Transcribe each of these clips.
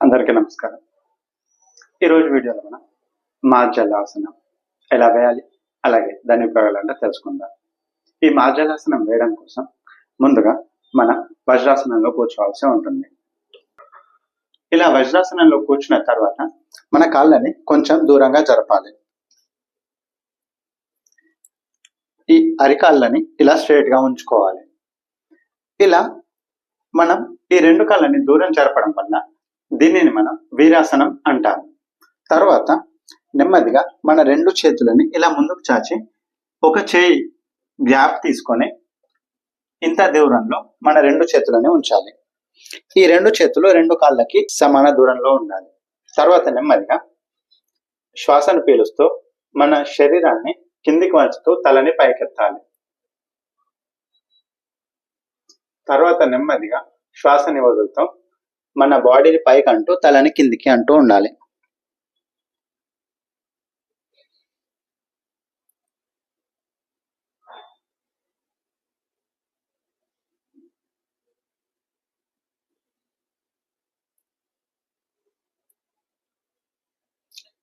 అందరికీ నమస్కారం. ఈరోజు వీడియోలో మనం మార్జలాసనం ఎలా వేయాలి, అలాగే దాని ఉపయోగాలు తెలుసుకుందాం. ఈ మార్జలాసనం వేయడం కోసం ముందుగా మనం వజ్రాసనంలో కూర్చోవాల్సి ఉంటుంది. ఇలా వజ్రాసనంలో కూర్చున్న తర్వాత మన కాళ్ళని కొంచెం దూరంగా జరపాలి. ఈ అరికాళ్ళని ఇలా స్ట్రైట్ గా ఉంచుకోవాలి. ఇలా మనం ఈ రెండు కాళ్ళని దూరం జరపడం వల్ల దీనిని మనం వీరాసనం అంటాము. తర్వాత నెమ్మదిగా మన రెండు చేతులని ఇలా ముందుకు చాచి ఒక చేయి గ్యాప్ తీసుకొని ఇంత దూరంలో మన రెండు చేతులని ఉంచాలి. ఈ రెండు చేతులు రెండు కాళ్ళకి సమాన దూరంలో ఉండాలి. తర్వాత నెమ్మదిగా శ్వాసను పీలుస్తూ మన శరీరాన్ని కిందికి వంచుతూ తలని పైకెత్తాలి. తర్వాత నెమ్మదిగా శ్వాసని వదులుతూ మన బాడీని పైకి అంటూ తలని కిందికి అంటూ ఉండాలి.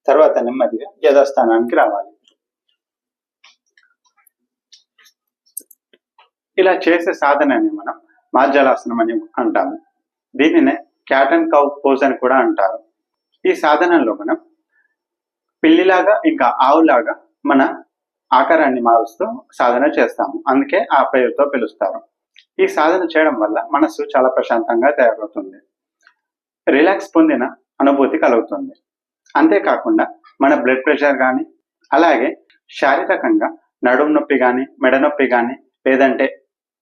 తర్వాత నెమ్మదిగా యథాస్థానానికి రావాలి. ఇలా చేసే సాధనని మనం మార్జలాసనం అని అంటాము. దీనినే క్యాట్ అండ్ కౌ పోజ్ అని కూడా అంటారు. ఈ సాధనలో మనం పిల్లిలాగా ఇంకా ఆవులాగా మన ఆకారాన్ని మారుస్తూ సాధన చేస్తాము. అందుకే ఆ పేరుతో పిలుస్తారు. ఈ సాధన చేయడం వల్ల మనసు చాలా ప్రశాంతంగా తయారవుతుంది. రిలాక్స్ పొందిన అనుభూతి కలుగుతుంది. అంతేకాకుండా మన బ్లడ్ ప్రెషర్ కానీ, అలాగే శారీరకంగా నడుము నొప్పి కానీ, మెడ నొప్పి కానీ, లేదంటే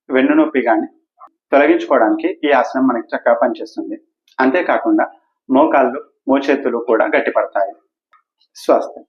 వెన్ను నొప్పి కానీ తొలగించుకోవడానికి ఈ ఆసనం మనకి చక్కగా పనిచేస్తుంది. అంతేకాకుండా మోకాళ్ళు, మోచేతులు కూడా గట్టిపడతాయి. స్వస్తి.